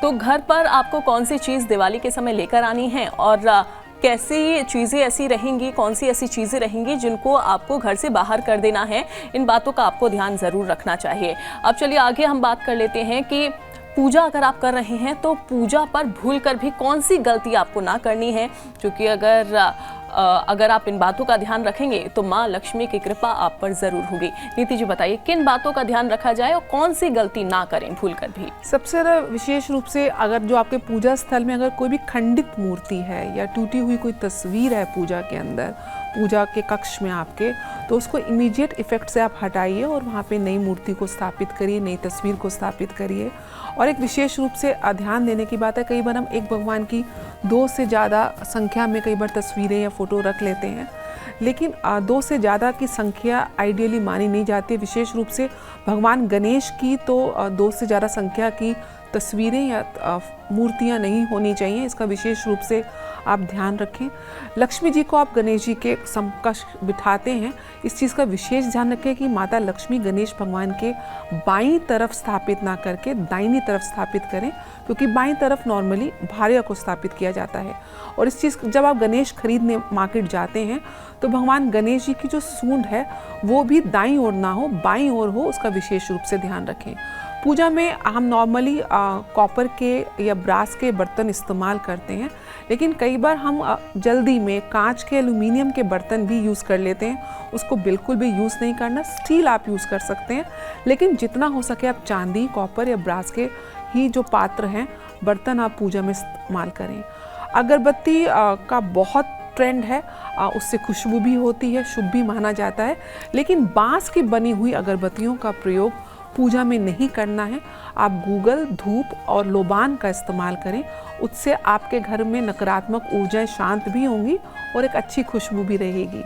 तो घर पर आपको कौन सी चीज़ दिवाली के समय लेकर आनी है और कैसी चीज़ें ऐसी रहेंगी, कौन सी ऐसी चीज़ें रहेंगी जिनको आपको घर से बाहर कर देना है, इन बातों का आपको ध्यान ज़रूर रखना चाहिए। अब चलिए आगे हम बात कर लेते हैं कि पूजा अगर आप कर रहे हैं तो पूजा पर भूलकर भी कौन सी गलती आपको ना करनी है, क्योंकि अगर आप इन बातों का ध्यान रखेंगे तो माँ लक्ष्मी की कृपा आप पर जरूर होगी। नीति जी बताइए किन बातों का ध्यान रखा जाए और कौन सी गलती ना करें भूलकर भी। सबसे ज़्यादा विशेष रूप से अगर जो आपके पूजा स्थल में अगर कोई भी खंडित मूर्ति है या टूटी हुई कोई तस्वीर है पूजा के अंदर, पूजा के कक्ष में आपके, तो उसको इमीडिएट इफेक्ट से आप हटाइए और वहाँ पे नई मूर्ति को स्थापित करिए, नई तस्वीर को स्थापित करिए। और एक विशेष रूप से ध्यान देने की बात है, कई बार हम एक भगवान की 2 से ज़्यादा संख्या में कई बार तस्वीरें या फोटो रख लेते हैं, लेकिन 2 से ज़्यादा की संख्या आइडियली मानी नहीं जाती। विशेष रूप से भगवान गणेश की तो 2 से ज़्यादा संख्या की तस्वीरें या मूर्तियां नहीं होनी चाहिए, इसका विशेष रूप से आप ध्यान रखें। लक्ष्मी जी को आप गणेश जी के समकक्ष बिठाते हैं, इस चीज़ का विशेष ध्यान रखें कि माता लक्ष्मी गणेश भगवान के बाईं तरफ स्थापित ना करके दाहिनी तरफ स्थापित करें, क्योंकि बाईं तरफ नॉर्मली भार्या को स्थापित किया जाता है। और इस चीज़ जब आप गणेश खरीदने मार्केट जाते हैं तो भगवान गणेश जी की जो सूंड है वो भी दाईं ओर ना हो, बाईं ओर हो, उसका विशेष रूप से ध्यान रखें। पूजा में हम नॉर्मली कॉपर के या ब्रास के बर्तन इस्तेमाल करते हैं, लेकिन कई बार हम जल्दी में कांच के, एल्यूमिनियम के बर्तन भी यूज़ कर लेते हैं। उसको बिल्कुल भी यूज़ नहीं करना। स्टील आप यूज़ कर सकते हैं, लेकिन जितना हो सके आप चांदी, कॉपर या ब्रास के ही जो पात्र हैं, बर्तन आप पूजा में इस्तेमाल करें। अगरबत्ती का बहुत ट्रेंड है, उससे खुशबू भी होती है, शुभ भी माना जाता है, लेकिन बांस की बनी हुई अगरबत्तियों का प्रयोग पूजा में नहीं करना है। आप गूगल, धूप और लोबान का इस्तेमाल करें, उससे आपके घर में नकारात्मक ऊर्जाएं शांत भी होंगी और एक अच्छी खुशबू भी रहेगी।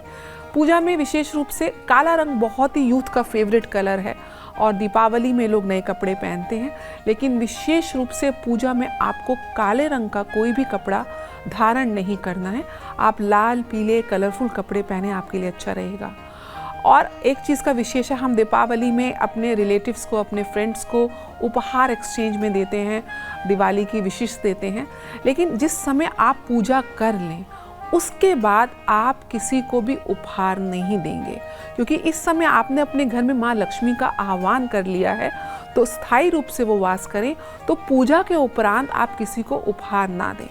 पूजा में विशेष रूप से काला रंग बहुत ही यूथ का फेवरेट कलर है और दीपावली में लोग नए कपड़े पहनते हैं, लेकिन विशेष रूप से पूजा में आपको काले रंग का कोई भी कपड़ा धारण नहीं करना है। आप लाल, पीले, कलरफुल कपड़े पहने, आपके लिए अच्छा रहेगा। और एक चीज़ का विशेष है, हम दीपावली में अपने रिलेटिव्स को, अपने फ्रेंड्स को उपहार एक्सचेंज में देते हैं, दिवाली की विशेष देते हैं, लेकिन जिस समय आप पूजा कर लें उसके बाद आप किसी को भी उपहार नहीं देंगे, क्योंकि इस समय आपने अपने घर में माँ लक्ष्मी का आह्वान कर लिया है, तो स्थायी रूप से वो वास करें। तो पूजा के उपरांत आप किसी को उपहार ना दें।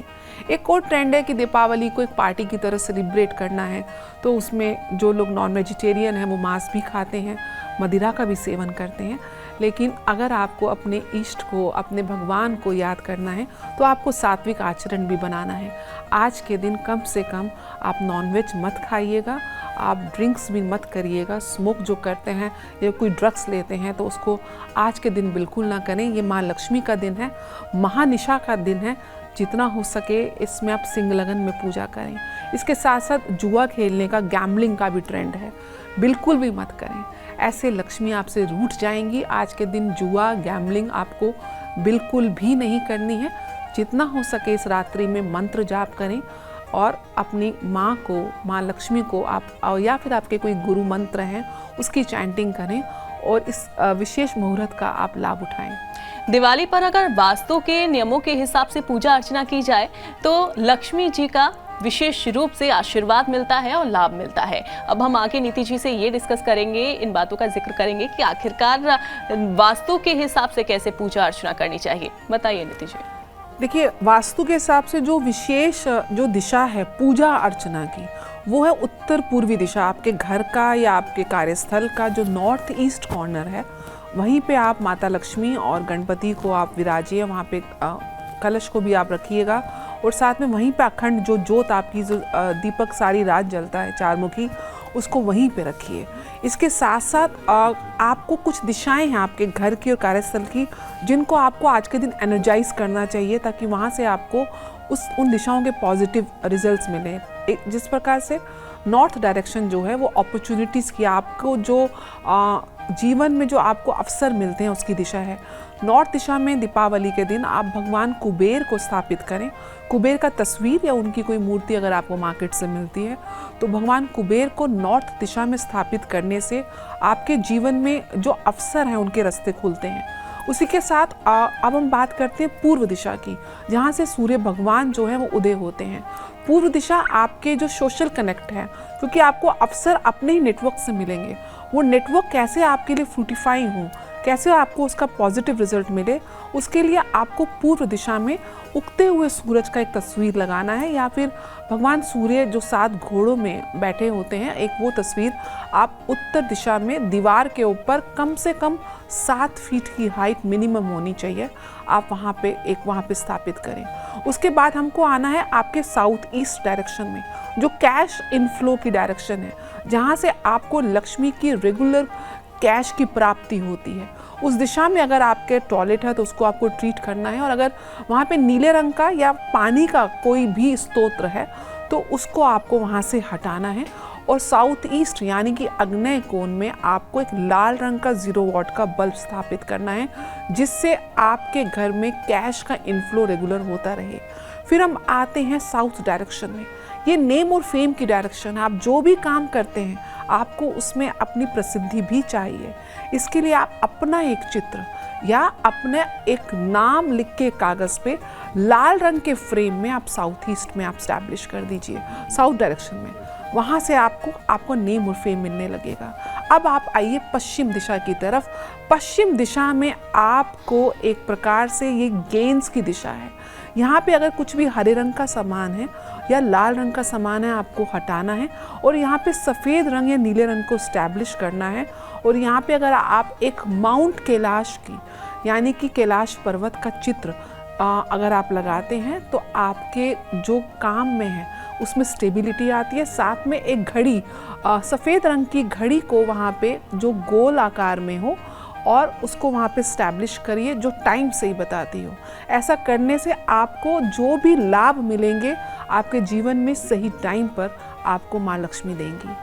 एक और ट्रेंड है कि दीपावली को एक पार्टी की तरह सेलिब्रेट करना है, तो उसमें जो लोग नॉन वेजिटेरियन हैं वो मांस भी खाते हैं, मदिरा का भी सेवन करते हैं। लेकिन अगर आपको अपने इष्ट को, अपने भगवान को याद करना है तो आपको सात्विक आचरण भी बनाना है। आज के दिन कम से कम आप नॉनवेज मत खाइएगा, आप ड्रिंक्स भी मत करिएगा। स्मोक जो करते हैं या कोई ड्रग्स लेते हैं तो उसको आज के दिन बिल्कुल ना करें। ये माँ लक्ष्मी का दिन है, महानिशा का दिन है, जितना हो सके इसमें आप सिंह लगन में पूजा करें। इसके साथ साथ जुआ खेलने का, गैम्बलिंग का भी ट्रेंड है, बिल्कुल भी मत करें। ऐसे लक्ष्मी आपसे रूठ जाएंगी। आज के दिन जुआ, गैम्बलिंग आपको बिल्कुल भी नहीं करनी है। जितना हो सके इस रात्रि में मंत्र जाप करें और अपनी माँ को, माँ लक्ष्मी को आप या फिर आपके कोई गुरु मंत्र हैं उसकी चैंटिंग करें और इस विशेष मुहूर्त का आप लाभ उठाएं। दिवाली पर अगर वास्तु के नियमों के हिसाब से पूजा अर्चना की जाए तो लक्ष्मी जी का विशेष रूप से आशीर्वाद मिलता है और लाभ मिलता है। अब हम आगे नीति जी से ये डिस्कस करेंगे, इन बातों का जिक्र करेंगे कि आखिरकार वास्तु के हिसाब से कैसे पूजा अर्चना करनी चाहिए। बताइए नीति जी। देखिए, वास्तु के हिसाब से जो विशेष जो दिशा है पूजा अर्चना की, वो है उत्तर पूर्वी दिशा। आपके घर का या आपके कार्यस्थल का जो नॉर्थ ईस्ट कॉर्नर है, वहीं पे आप माता लक्ष्मी और गणपति को आप विराजिए। वहाँ पे कलश को भी आप रखिएगा और साथ में वहीं पे अखंड जो जोत आपकी जो दीपक सारी रात जलता है चारमुखी, उसको वहीं पे रखिए। इसके साथ साथ आपको कुछ दिशाएं हैं आपके घर की और कार्यस्थल की, जिनको आपको आज के दिन एनर्जाइज करना चाहिए, ताकि वहाँ से आपको उन दिशाओं के पॉजिटिव रिजल्ट्स मिलें। जिस प्रकार से नॉर्थ डायरेक्शन जो है वो अपॉर्चुनिटीज़ की, आपको जो जीवन में जो आपको अवसर मिलते हैं उसकी दिशा है। नॉर्थ दिशा में दीपावली के दिन आप भगवान कुबेर को स्थापित करें। कुबेर का तस्वीर या उनकी कोई मूर्ति अगर आपको मार्केट से मिलती है तो भगवान कुबेर को नॉर्थ दिशा में स्थापित करने से आपके जीवन में जो अवसर हैं उनके रास्ते खुलते हैं। उसी के साथ अब हम बात करते हैं पूर्व दिशा की, जहाँ से सूर्य भगवान जो है वो उदय होते हैं। पूर्व दिशा आपके जो सोशल कनेक्ट है, क्योंकि आपको अवसर अपने ही नेटवर्क से मिलेंगे। वो नेटवर्क कैसे आपके लिए फ्रूटिफाई हो, कैसे आपको उसका पॉजिटिव रिजल्ट मिले, उसके लिए आपको पूर्व दिशा में उगते हुए सूरज का एक तस्वीर लगाना है, या फिर भगवान सूर्य जो 7 घोड़ों में बैठे होते हैं, एक वो तस्वीर आप उत्तर दिशा में दीवार के ऊपर कम से कम 7 फीट की हाइट मिनिमम होनी चाहिए, आप वहाँ पे स्थापित करें। उसके बाद हमको आना है आपके साउथ ईस्ट डायरेक्शन में, जो कैश इनफ्लो की डायरेक्शन है, जहाँ से आपको लक्ष्मी की रेगुलर कैश की प्राप्ति होती है। उस दिशा में अगर आपके टॉयलेट है तो उसको आपको ट्रीट करना है, और अगर वहाँ पे नीले रंग का या पानी का कोई भी स्तोत्र है तो उसको आपको वहाँ से हटाना है। और साउथ ईस्ट यानी कि आग्नेय कोण में आपको एक लाल रंग का 0 वॉट का बल्ब स्थापित करना है, जिससे आपके घर में कैश का इनफ्लो रेगुलर होता रहे। फिर हम आते हैं साउथ डायरेक्शन में, ये नेम और फेम की डायरेक्शन है। आप जो भी काम करते हैं आपको उसमें अपनी प्रसिद्धि भी चाहिए। इसके लिए आप अपना एक चित्र या अपने एक नाम लिख के कागज़ पे लाल रंग के फ्रेम में आप साउथ ईस्ट में आप स्टैब्लिश कर दीजिए, साउथ डायरेक्शन में। वहाँ से आपको नेम और फेम मिलने लगेगा। अब आप आइए पश्चिम दिशा की तरफ। पश्चिम दिशा में आपको एक प्रकार से ये गेंस की दिशा है। यहाँ पे अगर कुछ भी हरे रंग का सामान है या लाल रंग का सामान है आपको हटाना है, और यहाँ पे सफ़ेद रंग या नीले रंग को स्टैब्लिश करना है। और यहाँ पे अगर आप एक माउंट कैलाश की यानी कि कैलाश पर्वत का चित्र अगर आप लगाते हैं तो आपके जो काम में है उसमें स्टेबिलिटी आती है। साथ में एक घड़ी, सफ़ेद रंग की घड़ी को वहाँ पे जो गोल आकार में हो और उसको वहाँ पे स्टैब्लिश करिए, जो टाइम से ही बताती हो। ऐसा करने से आपको जो भी लाभ मिलेंगे आपके जीवन में सही टाइम पर आपको माँ लक्ष्मी देंगी।